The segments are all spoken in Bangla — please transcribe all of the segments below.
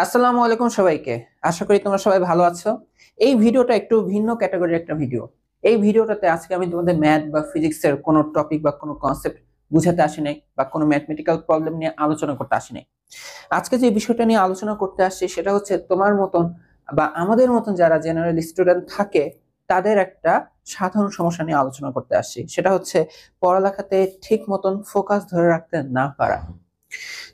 আসসালামু আলাইকুম সবাইকে। আশা করি তোমরা সবাই ভালো আছো। এই ভিডিওটা একটু ভিন্ন ক্যাটাগরির একটা ভিডিও। এই ভিডিওটাতে আজকে আমি তোমাদের ম্যাথ বা ফিজিক্সের কোনো টপিক বা কোনো কনসেপ্ট বুঝাতে আসি নাই বা কোনো ম্যাথমেটিক্যাল প্রবলেম নিয়ে আলোচনা করতে আসি নাই। আজকে যে বিষয়টা নিয়ে আলোচনা করতে আসছি সেটা হচ্ছে তোমার মতন বা আমাদের মতন যারা জেনারেল স্টুডেন্ট থাকে তাদের একটা সাধারণ সমস্যা নিয়ে আলোচনা করতে আসছি। সেটা হচ্ছে পড়ালেখাতে ঠিক মতন ফোকাস ধরে রাখতে না পারা।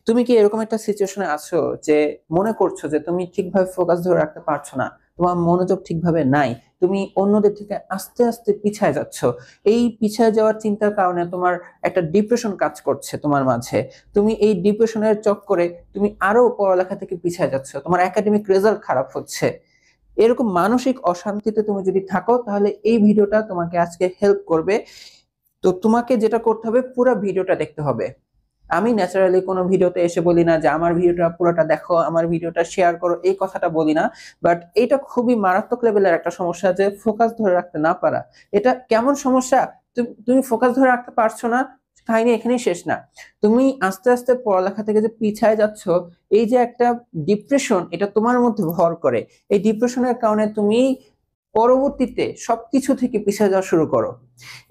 তুমি কি এরকম একটা সিচুয়েশনে আছো যে মনে করছো যে তুমি ঠিকভাবে ফোকাস ধরে রাখতে পারছো না, তোমার মনোযোগ ঠিকভাবে নাই, তুমি অন্যদের থেকে আস্তে আস্তে পিছায় যাচ্ছ? এই পিছায় যাওয়ার চিন্তার কারণে তোমার একটা ডিপ্রেশন কাজ করছে তোমার মাঝে। তুমি এই ডিপ্রেশনের চক্করে তুমি আরো পড়ালেখা থেকে পিছায় যাচ্ছ, তোমার একাডেমিক রেজাল্ট খারাপ হচ্ছে। এরকম মানসিক অশান্তিতে তুমি যদি থাকো তাহলে এই ভিডিওটা তোমাকে আজকে হেল্প করবে। তো তোমাকে যেটা করতে হবে, পুরো ভিডিওটা দেখতে হবে। আমি ন্যাচারালি কোনো ভিডিওতে এসে বলি না যে আমার ভিডিওটা পুরোটা দেখো, আমার ভিডিওটা শেয়ার করো, এই কথাটা বলি না। বাট এটা খুবই মারাত্মক লেভেলের একটা সমস্যা যে ফোকাস ধরে রাখতে না পারা। এটা কেমন সমস্যা? তুমি ফোকাস ধরে রাখতে পারছো না, কাহিনী এখানেই শেষ না। তুমি আস্তে আস্তে পড়ালেখা থেকে যে পিছায় যাচ্ছ, এই যে একটা ডিপ্রেশন এটা তোমার মধ্যে ভর করে। এই ডিপ্রেশনের কারণে তুমি পরবর্তীতে সবকিছু থেকে পিছিয়ে যাওয়া শুরু করো।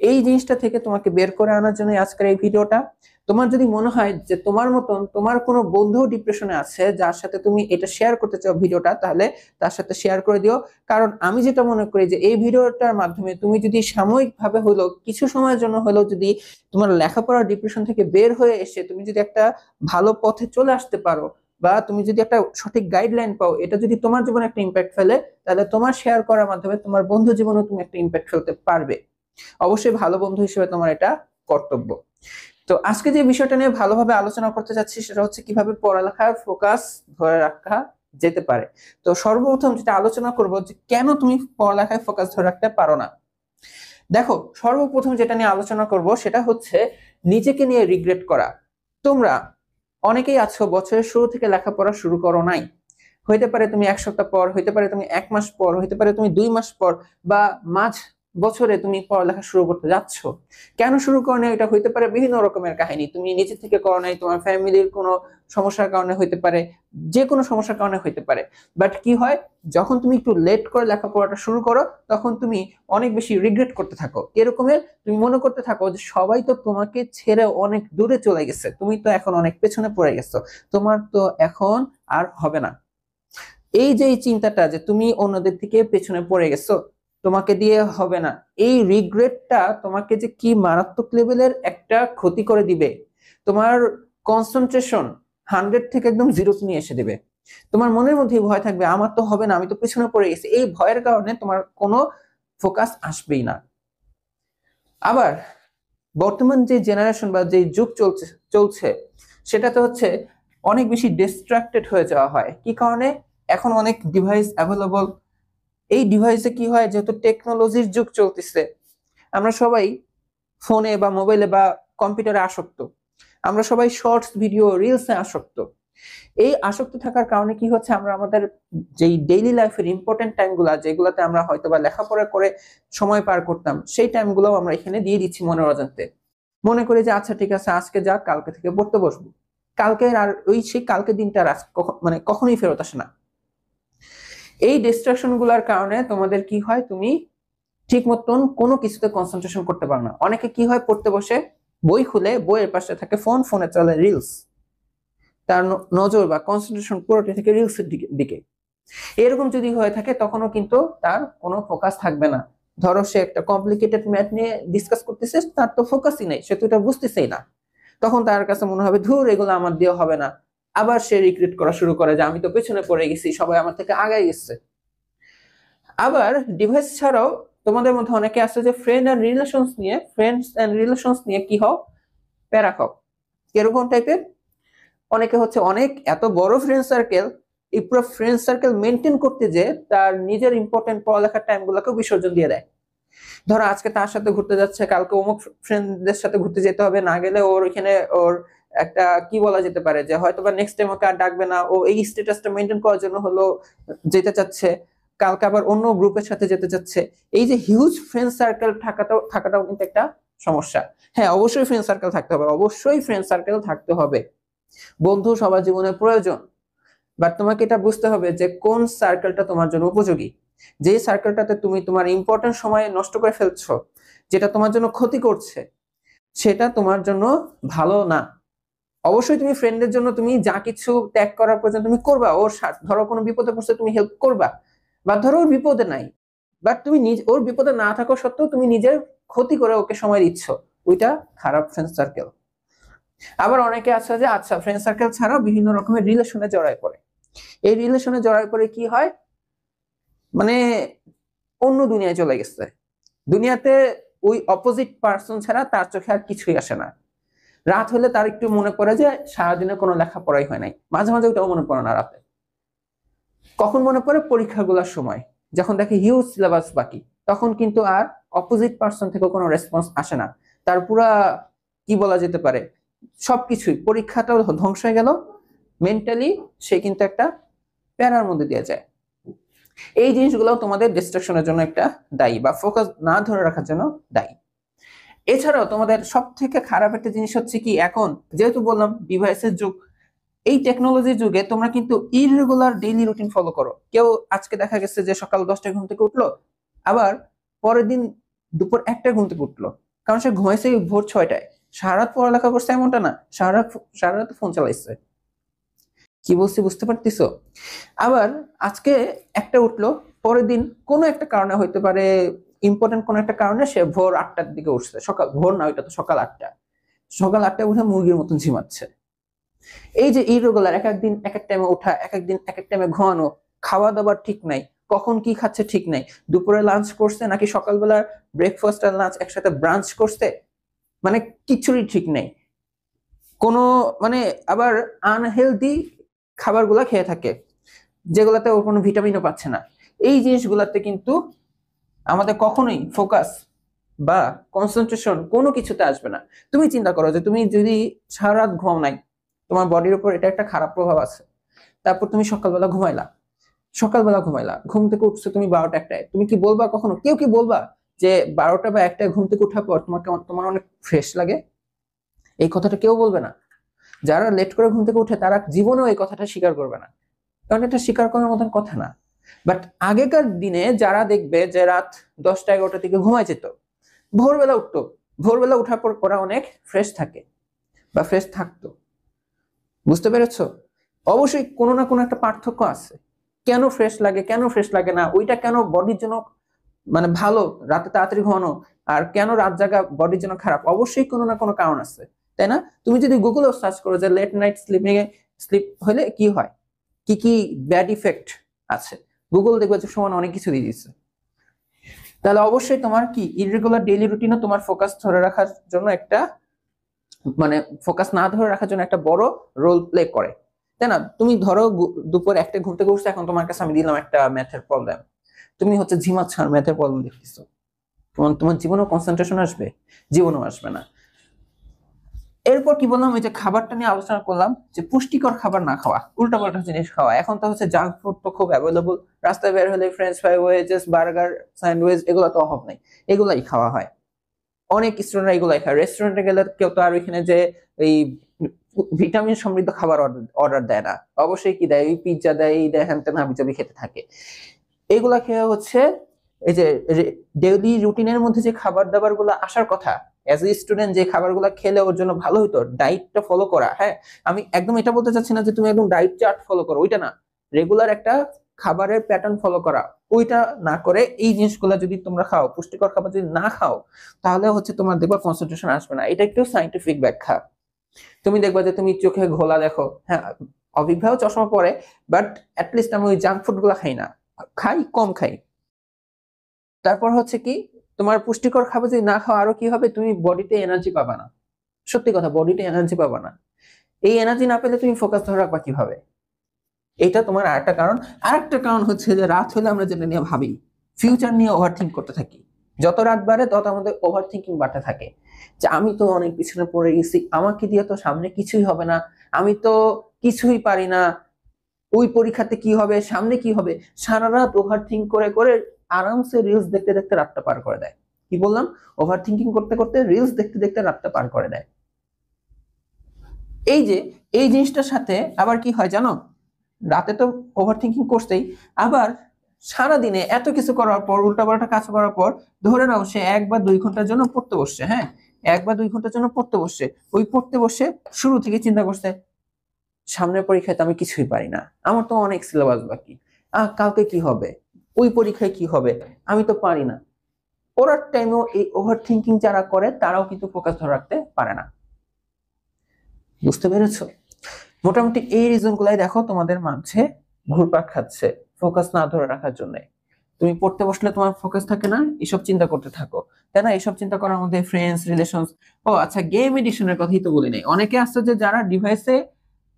এই জিনিসটা থেকে তোমাকে বের করে আনার জন্য আজকের এই ভিডিওটা। তোমার যদি মনে হয় যে তোমার মতন তোমার কোনো বন্ধু ডিপ্রেশনে আছে যার সাথে তুমি এটা শেয়ার করতে চাও ভিডিওটা, তাহলে তার সাথে শেয়ার করে দিও। কারণ আমি যেটা মনে করি যে এই ভিডিওটার মাধ্যমে তুমি যদি সাময়িকভাবে হলেও কিছু সময়ের জন্য হলেও যদি তোমার লেখাপড়ার ডিপ্রেশন থেকে বের হয়ে এসে তুমি যদি একটা ভালো পথে চলে আসতে পারো, বা তুমি যদি একটা সঠিক গাইডলাইন পাও, এটা যদি তোমার জীবনে একটা ইম্প্যাক্ট ফেলে, তাহলে তোমার শেয়ার করার মাধ্যমে তোমার বন্ধু জীবনেও তুমি একটা ইম্প্যাক্ট ফেলতে পারবে। অবশ্যই ভালো বন্ধু হিসেবে তোমার এটা কর্তব্য। তো আজকে যে বিষয়টা নিয়ে ভালোভাবে আলোচনা করতে যাচ্ছি সেটা হচ্ছে কিভাবে পড়ালেখার ফোকাস ধরে রাখা যেতে পারে। তো সর্বপ্রথম যেটা আলোচনা করব যে কেন তুমি পড়ালেখায় ফোকাস ধরে রাখতে পারো না। দেখো, সর্বপ্রথম যেটা নিয়ে আলোচনা করব সেটা হচ্ছে নিজেকে নিয়ে রিগ্রেট করা। তোমরা অনেকেই আছো বছরের শুরু থেকে লেখাপড়া শুরু করো নাই। হইতে পারে তুমি এক সপ্তাহ পর, হইতে পারে তুমি এক মাস পর, হইতে পারে তুমি 2 মাস পর, বা মাঝ বছরে তুমি পড়ালেখা শুরু করতে যাচ্ছ। কেন শুরু করো না? এটা হইতে পারে বিভিন্ন রকমের কাহিনী। তুমি নিজে থেকে করো নাই, তোমার ফ্যামিলির কোনো সমস্যার কারণে হইতে পারে, যে কোনো সমস্যার কারণে হইতে পারে। বাট কি হয়, যখন তুমি একটু লেট করে লেখাপড়াটা শুরু করো তখন তুমি অনেক বেশি রিগ্রেট করতে থাকো। এরকমের তুমি মনে করতে থাকো যে সবাই তো তোমাকে ছেড়ে অনেক দূরে চলে গেছে, তুমি তো এখন অনেক পেছনে পড়ে গেছো, তোমার তো এখন আর হবে না। এই যে এই চিন্তাটা যে তুমি অন্যদের থেকে পেছনে পড়ে গেছো, তোমাকে দিয়ে হবে না, এই রিগ্রেটটা তোমাকে যে কি মারাত্মক লেভেলের একটা ক্ষতি করে দিবে। তোমার কনসেন্ট্রেশন 100 থেকে একদম 0 নিয়ে এসে দিবে। তোমার মনের মধ্যে ভয় থাকবে, আমার তো হবে না, আমি তো পেছনে পড়ে গেছি। এই ভয়ের কারণে তোমার কোনো ফোকাস আসবেই না। আবার বর্তমান যে জেনারেশন বা যে যুগ চলছে চলছে সেটাতে হচ্ছে অনেক বেশি ডিস্ট্রাক্টেড হয়ে যাওয়া হয়। কি কারণে? এখন অনেক ডিভাইস অ্যাভেলেবল। এই ডিভাইসে কি হয়, যেহেতু টেকনোলজির যুগ চলতেছে, আমরা সবাই ফোনে বা মোবাইলে বা কম্পিউটারে আসক্ত। আমরা সবাই শর্টস ভিডিও রিলসে আসক্ত। এই আসক্তি থাকার কারণে কি হচ্ছে, আমরা আমাদের যেই ডেইলি লাইফের ইম্পর্টেন্ট টাইমগুলো যেগুলোতে আমরা হয়তো বা লেখাপড়া করে সময় পার করতাম, সেই টাইমগুলো আমরা এখানে দিয়ে দিচ্ছি মনের অজান্তে। মনে করি যে আচ্ছা ঠিক আছে, আজকে যাক, কালকে থেকে পড়তে বসবো। কালকে আর ওই সেই কালকে দিনটা আর মানে কখনোই ফেরত আসে না। এই ডিস্ট্রাকশন গুলার কারণে তোমাদের কি হয়, তুমি ঠিক মতন কোনো কিছুতে কনসেন্ট্রেশন করতে পারো না। অনেকে কি হয়, পড়তে বসে বই খুলে বইয়ের পাশে থাকে ফোন, ফোনে চলে রিলস। তার নজর বা কনসেন্ট্রেশন পুরোটা থেকে রিলসের দিকে। এরকম যদি হয়ে থাকে তখনও কিন্তু তার কোনো ফোকাস থাকবে না। ধরো সে একটা কমপ্লিকেটেড ম্যাথ নিয়ে ডিসকাস করতেছে, তার তো ফোকাসই নেই, সে তো এটা বুঝতেছেই না। তখন তার কাছে মনে হবে ধুর, এগুলো আমার দিয়ে হবে না। আবার সে রিগ্রেট করা শুরু করে যে আমি তো পেছনে পড়ে গেছি, সবাই আমার থেকে আগায় গেছে। আবার ডিভাইস ছাড়াও তোমাদের মধ্যে অনেকে আছে যে ফ্রেন্ডস এন্ড রিলেশনস নিয়ে কি হও, প্যারা খাও। এরকম টাইপের অনেকে হচ্ছে অনেক এত বড় ফ্রেন্ড সার্কেল, এই পুরো ফ্রেন্ড সার্কেল মেনটেন করতে যে তার নিজের ইম্পর্টেন্ট পড়ালেখার টাইম গুলাকে বিসর্জন দিয়ে দেয়। ধরো আজকে তার সাথে ঘুরতে যাচ্ছে, কালকে অমুক ফ্রেন্ডদের সাথে ঘুরতে যেতে হবে, না গেলে ওর ওইখানে ওর একটা কি বলা যেতে পারে যে হয়তো বা নেক্সট টাইম ওকে আর ডাকবে না, ও এই স্ট্যাটাসটা মেনটেন করার জন্য হলো যেতে চাচ্ছে। কালকে আবার অন্য গ্রুপের সাথে যেতে চাচ্ছে। এই যে হিউজ ফ্রেন্ড সার্কেল থাকাটাও কিন্তু একটা সমস্যা। হ্যাঁ, অবশ্যই ফ্রেন্ড সার্কেল থাকতে হবে, অবশ্যই ফ্রেন্ড সার্কেল থাকতে হবে। বন্ধু সবার জীবনে প্রয়োজন। বাট তোমাকে এটা বুঝতে হবে যে কোন সার্কেলটা তোমার জন্য উপযোগী। যে সার্কেলটাতে তুমি তোমার ইম্পর্টেন্ট সময় নষ্ট করে ফেলছো, যেটা তোমার জন্য ক্ষতি করছে, সেটা তোমার জন্য ভালো না। অবশ্যই তুমি ফ্রেন্ডের জন্য তুমি যা কিছু ত্যাগ করার প্রয়োজন তুমি করবা, ওর ধরো কোনো বিপদে পড়ছে তুমি হেল্প করবা, বা ধরো ওর বিপদে নাই, বাট তুমি ওর বিপদে না থাকা সত্ত্বেও তুমি নিজের ক্ষতি করে ওকে সময় দিচ্ছ, ওইটা খারাপ ফ্রেন্ড সার্কেল। আবার অনেকে আছে যে আচ্ছা ফ্রেন্ড সার্কেল ছাড়াও বিভিন্ন রকমের রিলেশনে জড়ায় পড়ে। এই রিলেশনে জড়ায় পড়ে কি হয়, মানে অন্য দুনিয়ায় চলে গেছে। দুনিয়াতে ওই অপোজিট পার্সন ছাড়া তার চোখে আর কিছুই আসে না। রাত হলে তার একটু মনে পড়ে যে সারাদিনে কোনো লেখাপড়াই হয় নাই, মাঝে মাঝে ওটাও মনে পড়ে না রাতে। কখন মনে পড়ে? পরীক্ষাগুলোর সময়, যখন দেখে হিউজ সিলেবাস বাকি, তখন কিন্তু আর অপোজিট পার্সন থেকে কোনো রেসপন্স আসে না। তার পুরা কি বলা যেতে পারে, সবকিছুই, পরীক্ষাটাও ধ্বংস হয়ে গেল, মেন্টালি সে কিন্তু একটা প্যারার মধ্যে দিয়ে যায়। এই জিনিসগুলো তোমাদের ডিস্ট্রাকশনের জন্য একটা দায়ী, বা ফোকাস না ধরে রাখার জন্য দায়ী। এছাড়াও তোমাদের সব থেকে খারাপ একটা জিনিস হচ্ছে কি, এখন যেহেতু বললাম ডিভাইসের যুগ, এই টেকনোলজির যুগে তোমরা কিন্তু ইররেগুলার ডেইলি রুটিন ফলো করো। কেউ আজকে দেখা গেছে যে সকাল 10টায় ঘুম থেকে উঠলো, আবার পরের দিন দুপুর 1টায় ঘুম থেকে উঠলো, কারণ সে ঘুমাইছে ভোর 6টায়। সারা রাত পড়ালেখা করছে এমনটা না, সারা রাত ফোন চালাইছে। কি বলছি বুঝতে পারতেছো? আবার আজকে একটা উঠলো, পরের দিন কোনো একটা কারণে হইতে পারে, ইম্পর্টেন্ট কোনো একটা কারণে সে ভোর 8টার দিকে উঠছে, সকাল ভোর না, ওইটা তো সকাল 8টা, সকাল 8টায় উঠে মুরগির মতন ঝিমাচ্ছে। এই যে ইরেগুলার, এক একদিন এক এক টাইমে ওঠা, এক একদিন এক এক টাইমে ঘুমানো, খাওয়া দাবার ঠিক নাই, কখন কি খাচ্ছে ঠিক নাই, দুপুরে লাঞ্চ করছে নাকি সকালবেলা ব্রেকফাস্ট আর লাঞ্চ একসাথে ব্রাঞ্চ করছে, মানে কিচ্ছুরই ঠিক নেই। কোনো মানে আবার আনহেলদি খাবারগুলা খেয়ে থাকে, যেগুলাতে ওর কোনো ভিটামিনও পাচ্ছে না। এই জিনিসগুলাতে কিন্তু আমাদের কখনোই ফোকাস বা কনসেন্ট্রেশন কোনো কিছুতে আসবে না। তুমি চিন্তা করো যে তুমি যদি সারা রাত ঘুমাও নাই, তোমার বডির উপর এটা একটা খারাপ প্রভাব আছে। তারপর তুমি সকালবেলা ঘুমাইলা, ঘুম থেকে উঠছো তুমি 12টা 1টায়, তুমি কি বলবা কখনো, কেউ কি বলবা যে 12টা বা 1টায় ঘুম থেকে উঠার পর তোমার অনেক ফ্রেশ লাগে? এই কথাটা কেউ বলবে না। যারা লেট করে ঘুম থেকে উঠে তারা জীবনেও এই কথাটা স্বীকার করবে না, কারণ এটা স্বীকার করার মতন কথা না। বাট আগেকার দিনে যারা দেখবে যে রাত 10টা 11টার দিকে ঘুমায় যেত, ভোরবেলা উঠতো, ভোরবেলা উঠার পর ওরা অনেক ফ্রেশ থাকে বা ফ্রেশ থাকতো। বুঝতে পেরেছো? অবশ্যই কোনো না কোনো একটা পার্থক্য আছে। কেন ফ্রেশ লাগে, কেন ফ্রেশ লাগে না, ওইটা কেন বডির জন্য মানে ভালো রাতে তাড়াতাড়ি ঘুমানো, আর কেন রাত জাগা বডির জন্য খারাপ, অবশ্যই কোনো না কোনো কারণ আছে, তাই না? তুমি যদি গুগলে সার্চ করো যে লেট নাইট স্লিপ হলে কি হয়, কি কি ব্যাড ইফেক্ট আছে, গুগল দেখবে যে সমান অনেক কিছু দিয়ে দিচ্ছে। তাহলে অবশ্যই তোমার কি ইরেগুলার ডেইলি রুটিনও তোমার ফোকাস ধরে রাখার জন্য একটা, মানে ফোকাস না ধরে রাখার জন্য একটা বড় রোল প্লে করে, তাই না? তুমি ধরো দুপুর 1টায় ঘুম থেকে উঠছো, এখন তোমার কাছে আমি দিলাম একটা ম্যাথের প্রবলেম, তুমি হচ্ছে ঝিমাচ্ছ আর ম্যাথের প্রবলেম দেখতেছো, তোমার জীবনেও কনসেন্ট্রেশন আসবে? জীবনেও আসবে না। এরপর কি বললাম, ওই যে খাবারটা নিয়ে আলোচনা করলাম যে পুষ্টিকর খাবার না খাওয়া, উল্টাপাল্টা জিনিস খাওয়া। এখন তো হচ্ছে জাঙ্ক ফুড তো খুব অ্যাভেলেবল, রাস্তায় বের হলে French fry, wedges, burger, sandwich, এগুলো তো অভাব নাই, এগুলাই খাওয়া হয়। অনেক স্টুডেন্টরা এগুলাই খায়। রেস্টুরেন্টে গেলে কেউ তো আর ওইখানে যে এই ভিটামিন সমৃদ্ধ খাবার অর্ডার দেয় না, অবশ্যই কি দেয়, ওই পিৎজা দেয়, এই দেয়, হ্যান তেন হাবিজাবি খেতে থাকে। এগুলা খেয়ে হচ্ছে এই যে ডেইলি রুটিনের মধ্যে যে খাবার দাবার গুলো আসার কথা, এজ এ স্টুডেন্ট যে খাবারগুলো খেলে ওর জন্য ভালো হতো, ডায়েটটা ফলো করা। হ্যাঁ, আমি একদম এটা বলতে চাচ্ছি না যে তুমি একদম ডায়েট চার্ট ফলো করো, ওইটা না, রেগুলার একটা খাবারের প্যাটার্ন ফলো করা, ওইটা না করে এই জিনিসগুলো যদি তোমরা খাও, পুষ্টিকর খাবার যদি না খাও, তাহলে হচ্ছে তোমার দেখবা কনসেন্ট্রেশন আসবে না। এটা একটু সাইন্টিফিক ব্যাখ্যা। তুমি দেখবা যে তুমি চোখে ঘোলা দেখো, হ্যাঁ অভিজ্ঞাও চশমা পরে, বাট অ্যাটলিস্ট আমি ওই জাঙ্ক ফুড গুলা খাই না, খাই কম খাই। তারপর হচ্ছে কি, তোমার পুষ্টিকর খাবার যদি না খাও, আরো কি হবে, তুমি বডিতে এনার্জি পাবা না। সত্যি কথা, বডিতে এনার্জি পাবা না। এই এনার্জি না পেলে তুমি ফোকাস ধরে রাখবা কিভাবে? এটা তোমার আরেকটা কারণ। আরেকটা কারণ হচ্ছে যে রাত হলে আমরা যেটা নিয়ে ভাবি, ফিউচার নিয়ে ওভার থিঙ্ক করতে থাকি। যত রাত বাড়ে তত আমাদের ওভার থিঙ্কিং বাড়তে থাকে, যে আমি তো অনেক পিছনে পড়ে গেছি, আমাকে দিয়ে তো সামনে কিছুই হবে না, আমি তো কিছুই পারি না, ওই পরীক্ষাতে কি হবে, সামনে কি হবে। সারা রাত ওভার থিঙ্ক করে করে আরামসে রিলস দেখতে দেখতে রাতটা পার করে দেয়। কি বললাম? ওভার থিঙ্কিং করতে করতে রিলস দেখতে দেখতে রাতটা পার করে দেয়। এই যে এই জিনিসটার সাথে আবার কি হয় জানো, রাতে তো ওভার থিঙ্কিং করছেই, আবার সারাদিনে এত কিছু করার পর, উল্টাপাল্টা কাজ করার পর, ধরে নাও সে 1 বা 2 ঘন্টার জন্য পড়তে বসছে। হ্যাঁ, 1 বা 2 ঘন্টার জন্য পড়তে বসছে। ওই পড়তে বসে শুরু থেকে চিন্তা করছে, সামনের পরীক্ষায় তো আমি কিছুই পারি না, আমার তো অনেক সিলেবাস বাকি, কালকে কি হবে, ওই পরীক্ষায় কি হবে, আমি তো পারি না। পড়ার টাইমেও এই ওভার থিঙ্কিং যারা করে তারাও কিন্তু ফোকাস ধরে রাখতে পারে না। বুঝতে পেরেছো? মোটামুটি এই রিজন গুলাই দেখো তোমাদের মাঝে ঘুরপাক খাচ্ছে ফোকাস না ধরে রাখার জন্য। তুমি পড়তে বসলে তোমার ফোকাস থাকে না, এসব চিন্তা করতে থাকো, তাই না? এসব চিন্তা করার মধ্যে ফ্রেন্ডস, রিলেশনস, ও আচ্ছা, গেম এডিকশনের কথাই তো বলি নাই। অনেকে আছে যে যারা ডিভাইসে,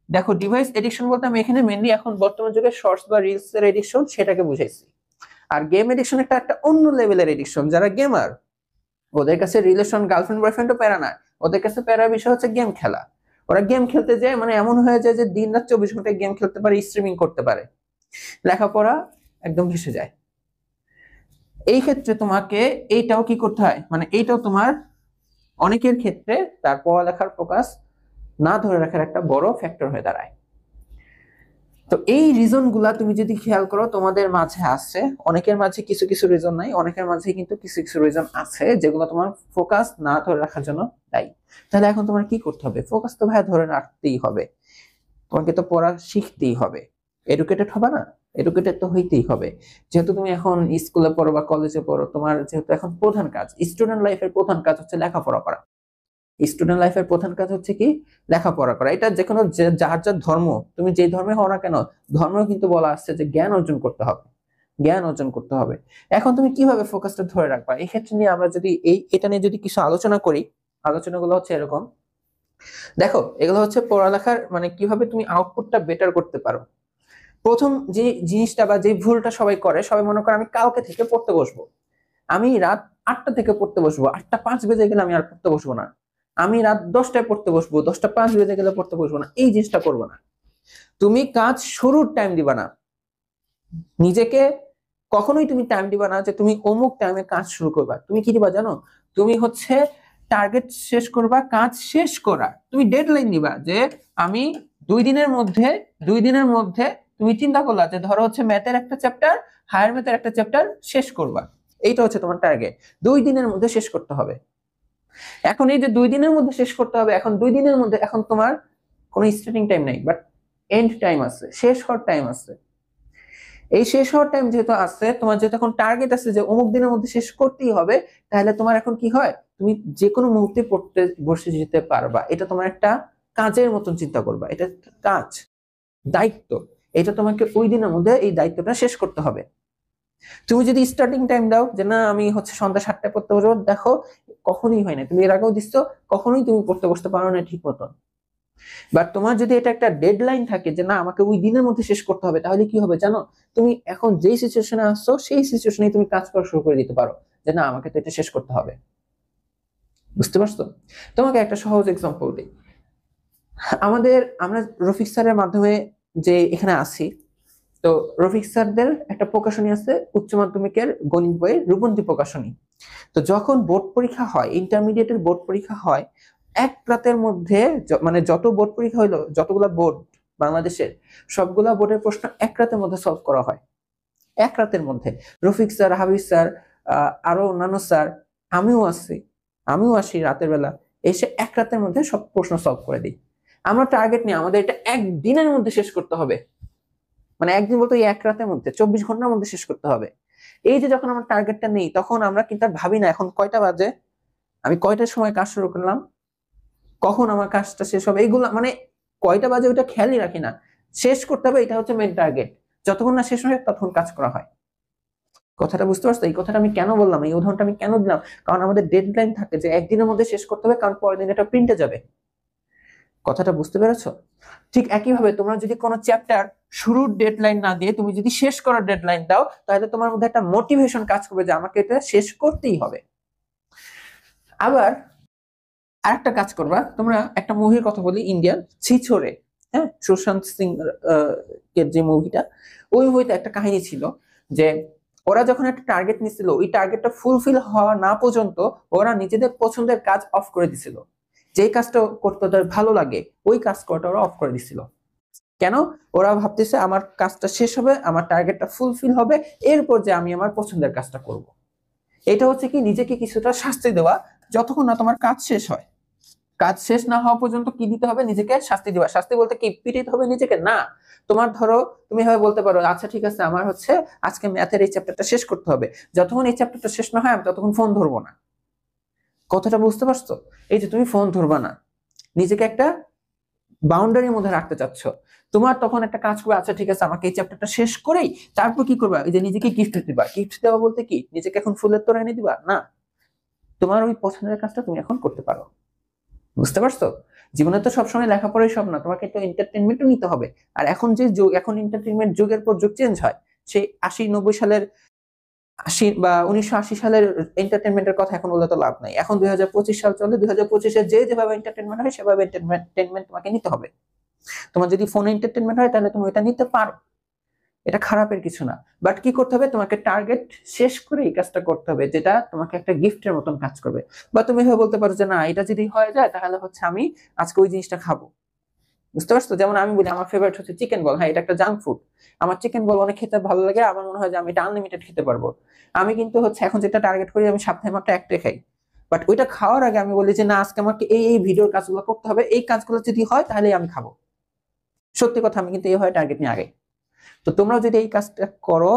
দেখো ডিভাইস এডিকশন বলতে আমি এখানে মেনলি এখন বর্তমান যুগে শর্টস বা রিলস এর এডিকশন সেটাকে বুঝাইছি। আর গেম এডিকশন একটা অন্য লেভেলের এডিকশন। যারা গেমার, ওদের কাছে রিলেশন, গার্লফ্রেন্ড বয়ফ্রেন্ডও প্যারা না, ওদের কাছে প্যারা বিষয় হচ্ছে গেম খেলা। ওরা গেম খেলতে যায়, মানে এমন হয়ে যায় যে দিন রাত 24 ঘন্টায় গেম খেলতে পারে, স্ট্রিমিং করতে পারে, লেখাপড়া একদম ভেসে যায়। এই ক্ষেত্রে তোমাকে এইটাও কি করতে হয়, মানে এইটাও তোমার অনেকের ক্ষেত্রে তার পড়ালেখার ফোকাস না ধরে রাখার একটা বড় ফ্যাক্টর হয়ে দাঁড়ায়। তো এই রিজন গুলা তুমি যদি খেয়াল করো তোমাদের মাঝে আছে, অনেকের মাঝে কিছু কিছু রিজন নাই, অনেকের মাঝে কিন্তু কিছু কিছু রিজন আছে যেগুলো তোমার ফোকাস না ধরে রাখার জন্য দায়ী। তাহলে এখন তোমার কি করতে হবে? ফোকাস তো ভাই ধরে রাখতেই হবে, তোমাকে তো পড়া শিখতেই হবে, এডুকেটেড হবে না? এডুকেটেড তো হইতেই হবে। যেহেতু তুমি এখন স্কুলে পড়ো বা কলেজে পড়ো, তোমার যেহেতু এখন প্রধান কাজ, স্টুডেন্ট লাইফের প্রধান কাজ হচ্ছে লেখাপড়া করা। স্টুডেন্ট লাইফের প্রধান কাজ হচ্ছে কি? লেখাপড়া করা। এটা যে কোনো যার যার ধর্ম, তুমি যে ধর্মে হও না কেন, ধর্মেও কিন্তু বলা আসছে যে জ্ঞান অর্জন করতে হবে, জ্ঞান অর্জন করতে হবে। এখন তুমি কিভাবে ফোকাসটা ধরে রাখবা, এই ক্ষেত্রে নিয়ে আমরা যদি এটা নিয়ে যদি কিছু আলোচনা করি, আলোচনাগুলো হচ্ছে এরকম। দেখো, এগুলো হচ্ছে পড়ালেখার মানে কিভাবে তুমি আউটপুটটা বেটার করতে পারো। প্রথম যে জিনিসটা বা যে ভুলটা সবাই করে, সবাই মনে করে আমি কালকে থেকে পড়তে বসবো, আমি রাত 8টা থেকে পড়তে বসবো, 8টা 5 বেজে গেলে আমি আর পড়তে বসবো না, আমি রাত 10টায় পড়তে বসবো, 10টা 5 বেজে গেলে পড়তে বসবো না। এই জিনিসটা করবো না। তুমি কাজ শুরুর টাইম দিবা না, নিজেকে কখনোই তুমি টাইম দিবা না যে তুমি অমুক টাইমে কাজ শুরু করবা। তুমি কি দিবা জানো? তুমি হচ্ছে টার্গেট শেষ করবা, কাজ শেষ করা, তুমি ডেডলাইন দিবা যে আমি 2 দিনের মধ্যে, 2 দিনের মধ্যে তুমি চিন্তা করলা যে ধরো হচ্ছে ম্যাথের একটা চ্যাপ্টার, হায়ার ম্যাথের একটা চ্যাপ্টার শেষ করবা। এইটা হচ্ছে তোমার টার্গেট, 2 দিনের মধ্যে শেষ করতে হবে। এখন এই যে 2 দিনের মধ্যে শেষ করতে হবে, এখন 2 দিনের মধ্যে এখন তোমার কোনো স্টার্টিং টাইম নাই, বাট এন্ড টাইম আছে, শেষ হওয়ার টাইম আছে। এই শেষ হওয়ার টাইম যেহেতু আছে, তোমার যেহেতু এখন টার্গেট আছে যে অমুক দিনের মধ্যে শেষ করতেই হবে, তাহলে তোমার এখন কি হয়, তুমি যে কোনো মুহূর্তে পড়তে বসে যেতে পারবা। এটা তোমার একটা কাজের মতন চিন্তা করবা, এটা একটা কাজ, দায়িত্ব। এটা তোমাকে ওই দিনের মধ্যে এই দায়িত্বটা শেষ করতে হবে। তুমি যদি স্টার্টিং টাইম দাও যে না আমি হচ্ছে সন্ধ্যা 7টায় পড়তে বসবো, দেখো কখনোই হয় না। তুমি এর আগেও দিচ্ছ, কখনোই তুমি পড়তে বসতে পারো না ঠিক মতন। বাট তোমার যদি এটা একটা ডেডলাইন থাকে যে না আমাকে ওই দিনের মধ্যে শেষ করতে হবে, তাহলে কি হবে জানো? তুমি এখন যেই সিচুয়েশনে আসছো সেই সিচুয়েশনে তুমি কাজ করা শুরু করে দিতে পারো যে না আমাকে তো এটা শেষ করতে হবে। বুঝতে পারছো? তোমাকে একটা সহজ এক্সাম্পল দিই। আমরা রফিক স্যারের মাধ্যমে যে এখানে আছি, তো রফিক স্যারদের একটা প্রকাশনী আছে উচ্চ মাধ্যমিকের গণিত বইয়ের রূপন্তী প্রকাশনী। তো যখন বোর্ড পরীক্ষা হয়, ইন্টারমিডিয়েটের বোর্ড পরীক্ষা হয়, এক রাতের মধ্যে মানে যত বোর্ড পরীক্ষা হইলো, যতগুলা বোর্ড বাংলাদেশের, সবগুলা বোর্ডের প্রশ্ন এক রাতের মধ্যে সলভ করা হয়। এক রাতের মধ্যে রফিক স্যার, হাবিব স্যার, আরো অন্যান্য স্যার, আমিও আছি, আমিও আসি রাতের বেলা, এসে এক রাতের মধ্যে সব প্রশ্ন সলভ করে দিই। আমরা টার্গেট নিই আমাদের এটা একদিনের মধ্যে শেষ করতে হবে, মানে একদিন বলতে এক রাতের মধ্যে, 24 ঘন্টার মধ্যে শেষ করতে হবে। এই যে যখন আমরা টার্গেটটা নেই, তখন আমরা কিন্তু আর ভাবি না এখন কয়টা বাজে, আমি কয়টার সময় কাজ শুরু করলাম, কখন আমার কাজটা শেষ হবে, এইগুলো মানে কয়টা বাজে ওইটা খেয়ালই রাখি না। শেষ করতে হবে, এটা হচ্ছে মেন টার্গেট। যতক্ষণ না শেষ হয় ততক্ষণ কাজ করা হয়। কথাটা বুঝতে পারছো? এই কথাটা আমি কেন বললাম, এই উদাহরণটা আমি কেন দিলাম? কারণ আমাদের ডেডলাইন থাকে যে একদিনের মধ্যে শেষ করতে হবে, কারণ পরের দিন এটা প্রিন্টে যাবে। কথাটা বুঝতে পেরেছো? ঠিক একইভাবে তোমরা যদি কোনো চ্যাপ্টার শুরুর ডেডলাইন না দিয়ে তুমি যদি শেষ করার ডেডলাইন দাও, তাহলে তোমার মধ্যে একটা মোটিভেশন কাজ করবে যে আমাকে এটা শেষ করতেই হবে। আবার আরেকটা কাজ করবা, তোমরা একটা মুভির কথা বলি, ইন্ডিয়ান ছিছরে, হ্যাঁ, সুশান্ত সিং এর যে মুভিটা, ওই মুভিতে একটা কাহিনী ছিল যে ওরা যখন একটা টার্গেট নিছিল, ওই টার্গেটটা ফুলফিল হওয়া না পর্যন্ত ওরা নিজেদের পছন্দের কাজ অফ করে দিছিল। যে কাজটা করতে ওদের ভালো লাগে ওই কাজ করাটা ওরা অফ করে দিছিল। কেন? ওরা ভাবতেছে আমার কাজটা শেষ হবে, আমার টার্গেটটা ফুলফিল হবে, এরপর যে আমি আমার পছন্দের কাজটা করব। এটা হচ্ছে কি নিজেকে কিছুটা শাস্তি দেওয়া, যতক্ষণ না তোমার কাজ শেষ হয়। কাজ শেষ না হওয়া পর্যন্ত কি দিতে হবে? নিজেকে শাস্তি দিবা। শাস্তি বলতে কি পিটাইতে হবে নিজেকে? না। তোমার ধরো তুমি এভাবে বলতে পারো, আচ্ছা ঠিক আছে আমার হচ্ছে আজকে ম্যাথের এই চ্যাপ্টারটা শেষ করতে হবে, যতক্ষণ এই চ্যাপ্টারটা শেষ না হয় আমি ততক্ষণ ফোন ধরবো না। কথাটা বুঝতে পারছো? এই যে তুমি ফোন ধরবা না, নিজেকে একটা বাউন্ডারির মধ্যে রাখতে চাচ্ছ। তোমার তখন একটা কাজ করবে, আচ্ছা ঠিক আছে আমাকে এই চ্যাপ্টারটা শেষ করেই তারপর কি করবা? এই যে নিজেকে গিফট দিবা। গিফট দেওয়া বলতে কি নিজেকে এখন ফুলের তোড়া এনে দিবা? না, তোমার ওই পছন্দের কাজটা তুমি এখন করতে পারো। বুঝতে পারছো? জীবনে তো সবসময় লেখাপড়াই সব না, তোমাকে একটু এন্টারটেনমেন্টও নিতে হবে। আর এখন যে যুগ, এখন এন্টারটেনমেন্ট যুগের পর যুগ চেঞ্জ হয়। সেই 80-90 সালের 1980 সালের এন্টারটেনমেন্টের কথা এখন বলে তো লাভ নাই। এখন 2025 সাল চলে, 2025-এ যে যেভাবে এন্টারটেনমেন্ট হয় সেভাবে এন্টারটেনমেন্ট তোমাকে নিতে হবে। তোমার যদি ফোনে এন্টারটেনমেন্ট হয় তাহলে তুমি এটা নিতে পারো, এটা খারাপের কিছু না। বাট কি করতে হবে? তোমাকে টার্গেট শেষ করে এই কাজটা করতে হবে, যেটা তোমাকে একটা গিফটের মতন কাজ করবে। বা তুমি এভাবে বলতে পারো যে না, এটা যদি হয়ে যায় তাহলে হচ্ছে আমি আজকে ওই জিনিসটা খাবো। বুঝতে পারছো? যেমন আমি বলি আমার ফেভারিট হচ্ছে চিকেন বল, হ্যাঁ এটা একটা জাঙ্ক ফুড, আমার চিকেন বল অনেক খেতে ভালো লাগে, আমার মনে হয় যে আমি এটা আনলিমিটেড খেতে পারবো। আমি কিন্তু হচ্ছে এখন যেটা টার্গেট করি, আমি সপ্তাহে মাত্র একটাই খাই। বাট ওইটা খাওয়ার আগে আমি বলি যে না, আজকে আমাকে এই এই ভিডিওর কাজগুলো করতে হবে, এই কাজগুলো যদি হয় তাহলে আমি খাবো। সত্যি কথা, আমি কিন্তু এই হয় টার্গেট নিয়ে আগে। তো তোমরা যদি এই কাজটা করো,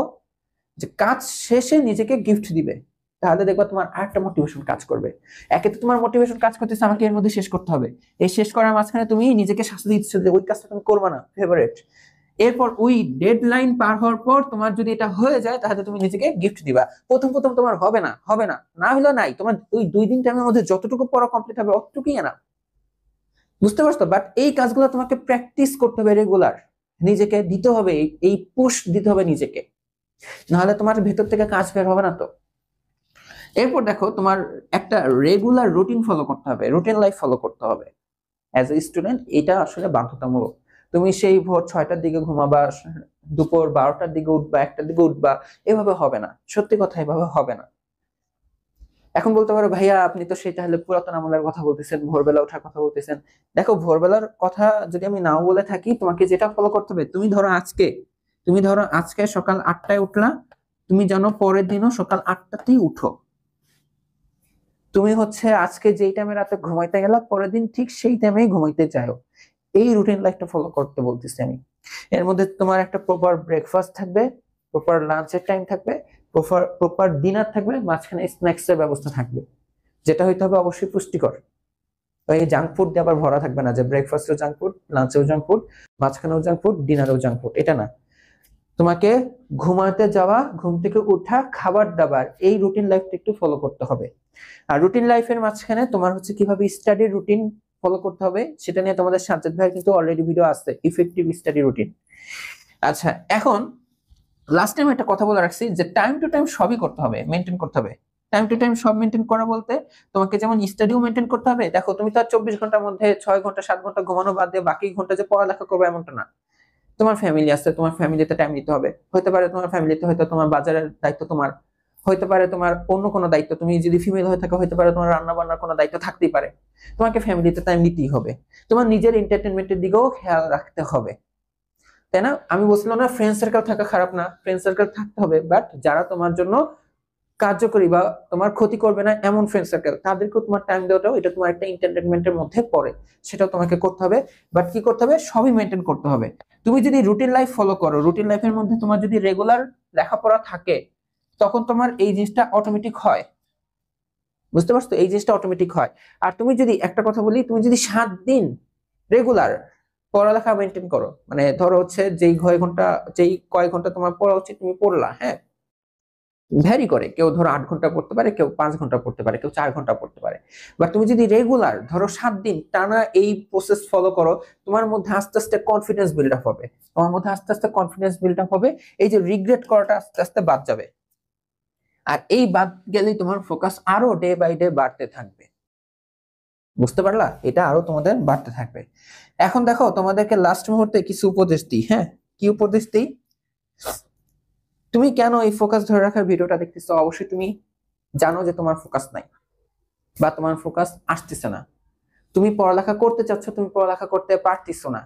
যে কাজ শেষে নিজেকে গিফট দিবে, তাহলে দেখবা তোমার আরেকটা মোটিভেশন কাজ করবে। একে তো তোমার মোটিভেশন কাজ করতেছে আমাকে এর মধ্যে শেষ করতে হবে, এই শেষ করার মাঝখানে তুমি নিজেকে শাস্তি দিচ্ছ যে ওই কাজটা তুমি করবে না ফেভারিট। এরপর ওই ডেডলাইন পার হওয়ার পর তোমার যদি এটা হয়ে যায় তাহলে তুমি নিজেকে গিফট দিবা। প্রথম প্রথম তোমার হবে না, হবে না, না হলো নাই, তোমার ওই 2 দিন টাইমের মধ্যে যতটুকু পড়া কমপ্লিট হবে অতটুকুই না। বুঝতে পারছো? বাট এই কাজগুলো তোমাকে প্র্যাকটিস করতে হবে রেগুলার, নিজেকে দিতে হবে, এই পুশ দিতে হবে নিজেকে, নাহলে তোমার ভেতর থেকে কাজ বের হবে না। তো এরপর দেখো, তোমার একটা রেগুলার রুটিন ফলো করতে হবে, রুটিন লাইফ ফলো করতে হবে অ্যাজ এ স্টুডেন্ট। এটা আসলে বাধ্যতামূলক। তুমি সেই ভোর 6টার দিকে ঘুমাবা, দুপুর 12টার দিকে উঠবা, 1টার দিকে উঠবা, এভাবে হবে না। সত্যি কথা, এভাবে হবে না। এখন বলতে পারো ভাইয়া আপনি তো সেই তাহলে পুরাতন আমলের কথা বলতেছেন, ভোরবেলা ওঠার কথা বলতেছেন। দেখো, ভোরবেলার কথা যদি আমি নাও বলে থাকি, তোমাকে যেটা ফলো করতে হবে, তুমি ধরো আজকে সকাল 8টায় উঠলা, তুমি জানো পরের দিনও সকাল 8টাতেই উঠো। তুমি হচ্ছে আজকে যেই টাইমে রাতে ঘুমাইতে গেলা, পরের দিন ঠিক সেই টাইমেই ঘুমাইতে যাও। এই রুটিন লাইফটা ফলো করতে বলতেছি আমি। এর মধ্যে তোমার একটা প্রপার ব্রেকফাস্ট থাকবে, প্রপার লাঞ্চের টাইম থাকবে, প্রপার প্রপার ডিনার থাকবে, মাঝখানে স্ন্যাক্স এর ব্যবস্থা থাকবে, যেটা হইতে হবে অবশ্যই পুষ্টিকর। এই জাঙ্ক ফুড দিয়ে আবার ভরা থাকবে না, যে ব্রেকফাস্টেও জাঙ্ক ফুড, লাঞ্চেও জাঙ্ক ফুড, মাঝখানেও জাঙ্ক ফুড, ডিনারেও জাঙ্ক ফুড, এটা না। তোমাকে ঘুমাতে যাওয়া, ঘুম থেকে উঠা, খাবার দাবার, এই রুটিন লাইফটা একটু ফলো করতে হবে। আর রুটিন লাইফের মাঝখানে তোমার হচ্ছে কিভাবে স্টাডি রুটিন ফলো করতে হবে সেটা নিয়ে তোমাদের সাজ্জাদ ভাই কিন্তু অলরেডি ভিডিও আছে, ইফেক্টিভ স্টাডি রুটিন। আচ্ছা, এখন লাস্ট টাইম একটা কথা বলে রাখছি যে টাইম টু টাইম সবই করতে হবে, মেনটেন করতে হবে। টাইম টু টাইম সব মেনটেন করা বলতে তোমাকে যেমন স্টাডিও মেনটেন করতে হবে। দেখো, তুমি তো আর 24 ঘন্টার মধ্যে 6 ঘন্টা 7 ঘন্টা ঘুমানো বাদ দিয়ে বাকি ঘন্টা যে পড়ালেখা করবে এমনটা না। তোমার ফ্যামিলি আছে, তোমার ফ্যামিলিতে টাইম দিতে হবে। হতে পারে তোমার ফ্যামিলিতে হয়তো তোমার বাজারের দায়িত্ব তোমার, হতে পারে তোমার অন্য কোনো দায়িত্ব, তুমি যদি ফিমেল হয়ে থাকো হতে পারে তোমার রান্না বান্নার কোনো দায়িত্ব থাকতেই পারে। তোমাকে ফ্যামিলিতে টাইম দিতেই হবে। তোমার নিজের এন্টারটেনমেন্টের দিকেও খেয়াল রাখতে হবে, তাই না? আমি বলছিলাম না ফ্রেন্ড সার্কেল থাকা খারাপ না, ফ্রেন্ড সার্কেল থাকতে হবে, বাট যারা তোমার জন্য কার্যকরী বা তোমার ক্ষতি করবে না এমন ফ্রেন্ড সার্কেল, তাদেরকেও তোমার টাইম দেওয়াটাও এটা তোমার একটা এন্টারটেনমেন্টের মধ্যে পড়ে, সেটাও তোমাকে করতে হবে। বাট কি করতে হবে? সবই মেনটেন করতে হবে। তুমি যদি রুটিন লাইফ ফলো করো, রুটিন লাইফের মধ্যে তোমার যদি রেগুলার লেখাপড়া থাকে, তখন তোমার এই জিনিসটা অটোমেটিক হয়। বুঝতে পারছো? এই জিনিসটা অটোমেটিক হয়। আর তুমি যদি একটা কথা বলি, তুমি যদি 7 দিন রেগুলার পড়ালেখা মেনটেন করো, মানে ধরো হচ্ছে যেই কয় ঘন্টা তোমার পড়া উচিত তুমি পড়লা, হ্যাঁ, ভ্যারি করে, কেউ ধরো 8 ঘন্টা পড়তে পারে, কেউ 5 ঘন্টা পড়তে পারে, কেউ 4 ঘন্টা পড়তে পারে। বাট তুমি যদি রেগুলার ধরো 7 দিন টানা এই প্রসেস ফলো করো, তোমার মধ্যে আস্তে আস্তে কনফিডেন্স বিল্ড আপ হবে। তোমার মধ্যে আস্তে আস্তে কনফিডেন্স বিল্ড আপ হবে, এই যে রিগ্রেট করাটা আস্তে আস্তে বাদ যাবে। আর এই বাদ গেলেই তোমার ফোকাস আরো ডে বাই ডে বাড়তে থাকবে। বুঝতে পারলা? এটা আরো তোমাদের বাড়তে থাকবে। এখন দেখো, তোমাদেরকে লাস্ট মুহূর্তে কিছু উপদেশ দিই। হ্যাঁ, কি উপদেশ দিই? তুমি কেন এই ফোকাস ধরে রাখার ভিডিওটা দেখতেছো? অবশ্যই তুমি জানো যে তোমার ফোকাস নাই বা তোমার ফোকাস আসতেছে না। তুমি পড়ালেখা করতে চাচ্ছ, তুমি পড়ালেখা করতে পারতেছো না।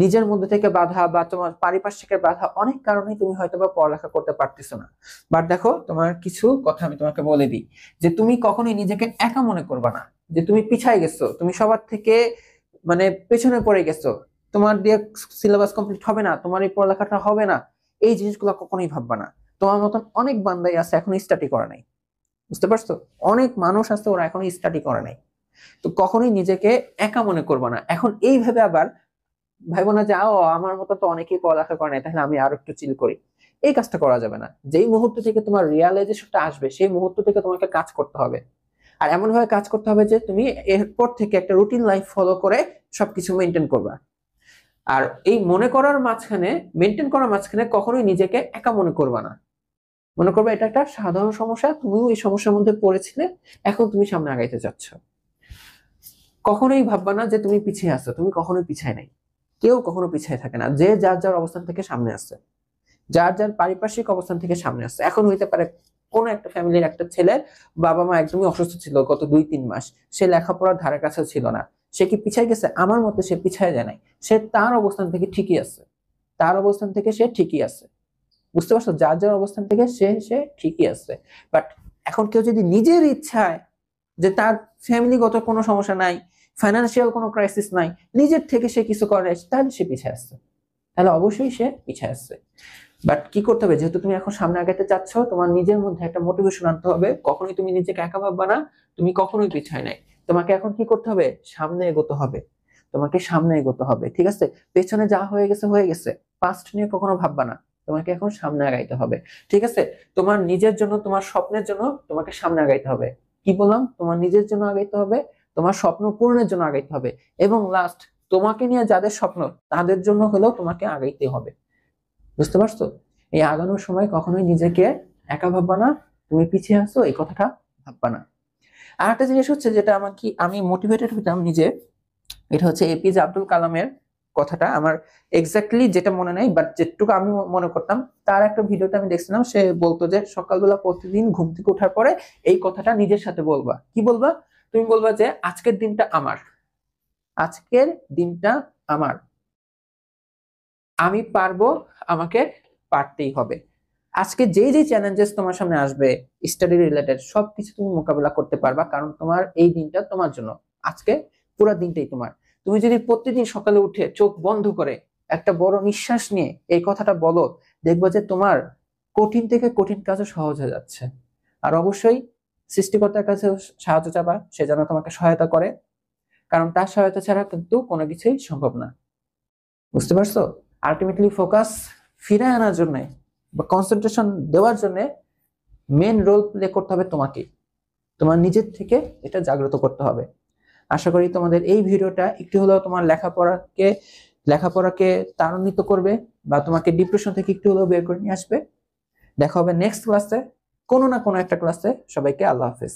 নিজের মধ্যে থেকে বাধা বা তোমার পারিপার্শ্বিকের বাধা, অনেক কারণেই তুমি হয়তো বা পড়ালেখা করতে পারতেছো না। বাট দেখো, তোমার কিছু কথা আমি তোমাকে বলে দিই, যে তুমি কখনোই নিজেকে একা মনে করবা না, যে তুমি পিছায় গেছো, তুমি সবার থেকে মানে পেছনে পড়ে গেছো, তোমার দিয়ে সিলেবাস কমপ্লিট হবে না, তোমার এই পড়ালেখাটা হবে না, এই জিনিসগুলো কখনোই ভাববা না। তোমার মতন অনেক বান্দাই আছে এখনো স্টাডি করে নাই, বুঝতে পারছো? অনেক মানুষ আছে ওরা এখনো স্টাডি করে নাই। তো কখনোই নিজেকে একা মনে করবা না। এখন এইভাবে আবার ভাইবো না যে আমার মতো তো অনেকেই পড়ালেখা করে নাই, তাহলে আমি আরো একটু চিল করি। এই কাজটা করা যাবে না। যেই মুহূর্ত থেকে তোমার রিয়ালাইজেশনটা আসবে সেই মুহূর্ত থেকে তোমাকে কাজ করতে হবে। আর এমন ভাবে কাজ করতে হবে যে তুমি এরপর থেকে একটা রুটিন লাইফ ফলো করে সবকিছু মেনটেন করবা। আর এই মনে করার মাঝখানে, মেনটেন করার মাঝখানে কখনোই নিজেকে একা মনে করবা না। মনে করবে এটা একটা সাধারণ সমস্যা, তুমিও এই সমস্যার মধ্যে পড়েছিলে, এখন তুমি সামনে আগাইতে চাচ্ছ। কখনোই ভাববা না যে তুমি পিছিয়ে আছো, তুমি কখনোই পিছায় নাই। কেউ কখনো পিছিয়ে থাকে না, যে যার যার অবস্থান থেকে সামনে আসছে, যার যার পারিপার্শ্বিক অবস্থান থেকে সামনে আসছে। এখন হইতে পারে কোন একটা ফ্যামিলির একটা ছেলে বাবা মা একদমই অসুস্থ ছিল গত 2-3 মাস, সে লেখাপড়ার ধারে কাছে ছিল না, সে কি পিছায় গেছে? আমার মতে সে পিছায় যায় নাই, সে তার অবস্থান থেকে ঠিকই আছে, তার অবস্থান থেকে সে ঠিকই আছে। বুঝতে পারছো? যার যার অবস্থান থেকে সে সে ঠিকই আছে। বাট এখন কেউ যদি নিজের ইচ্ছায়, যে তার ফ্যামিলিগত কোনো সমস্যা নাই, ফাইন্যান্সিয়াল কোনো ক্রাইসিস নাই, নিজের থেকে সে কিছু করে, তাহলে সে পিছিয়ে আসছে, তাহলে অবশ্যই সে পিছিয়ে আসছে। বাট কি করতে হবে, যেহেতু তুমি এখন সামনে আগাতে চাচ্ছ, তোমার নিজের মধ্যে একটা মোটিভেশন আনতে হবে। কখনোই তুমি নিজেকে একা ভাববা না, তুমি কখনোই পিছায় নাই। তোমাকে এখন কি করতে হবে? সামনে এগোতে হবে, তোমাকে সামনে এগোতে হবে, ঠিক আছে? পেছনে যা হয়ে গেছে হয়ে গেছে, পাস্ট নিয়ে কখনো ভাববা না, তোমাকে এখন সামনে আগাইতে হবে, ঠিক আছে? তোমার নিজের জন্য, তোমার স্বপ্নের জন্য তোমাকে সামনে আগাইতে হবে। কি বললাম? তোমার নিজের জন্য আগাইতে হবে, তোমার স্বপ্ন পূরণের জন্য আগাইতে হবে, এবং লাস্ট, তোমাকে নিয়ে যাদের স্বপ্ন তাদের জন্য হলেও তোমাকে আগাইতে হবে। বুঝতে পারছো? এই আগানোর সময় কখনোই নিজেকে একা ভাববা না, তুমি পিছিয়ে আসছো এই কথাটা ভাববা না। আর একটা জিনিস হচ্ছে, যেটা আমাকে, আমি মোটিভেটেড হইতাম নিজে, এটা হচ্ছে এপিজে আব্দুল কালামের কথাটা। আমার এক্স্যাক্টলি যেটা মনে নাই, বাট যেটুকু আমি মনে করতাম, তার একটা ভিডিওতে আমি দেখছিলাম, সে বলতো যে সকালবেলা প্রতিদিন ঘুম থেকে ওঠার পরে এই কথাটা নিজের সাথে বলবা। কি বলবা? তুমি বলবা যে আজকের দিনটা আমার, আজকের দিনটা আমার, আমি পারবো, আমাকে পারতেই হবে। আজকে যেই যেই চ্যালেঞ্জেস তোমার সামনে আসবে, স্টাডি রিলেটেড সবকিছু তুমি মোকাবেলা করতে পারবা, কারণ তোমার এই দিনটা তোমার জন্য। আজকে পুরো দিনটাই তোমার। তুমি যদি প্রতিদিন সকালে উঠে চোখ বন্ধ করে একটা বড় নিঃশ্বাস নিয়ে এই কথাটা বলো, দেখবো যে তোমার কঠিন থেকে কঠিন কাজও সহজ হয়ে যাচ্ছে। আর অবশ্যই সৃষ্টিকর্তার কাছে সাহায্য চাবা, সে যেন তোমাকে সহায়তা করে, কারণ তার সহায়তা ছাড়া কিন্তু কোনো কিছুই সম্ভব না। বুঝতে পারছো? আলটিমেটলি ফোকাস ফিরে আনার জন্য বা কনসেন্ট্রেশন দেওয়ার জন্য মেন রোল প্লে করতে হবে তোমাকে, তোমার নিজের থেকে এটা জাগ্রত করতে হবে। আশা করি তোমাদের এই ভিডিওটা একটু হলেও তোমার লেখাপড়াকে ত্বরান্বিত করবে, বা তোমাকে ডিপ্রেশন থেকে একটু হলেও বের করে নিয়ে আসবে। দেখা হবে নেক্সট ক্লাসে, কোনো না কোনো একটা ক্লাসে। সবাইকে আল্লাহ হাফেজ।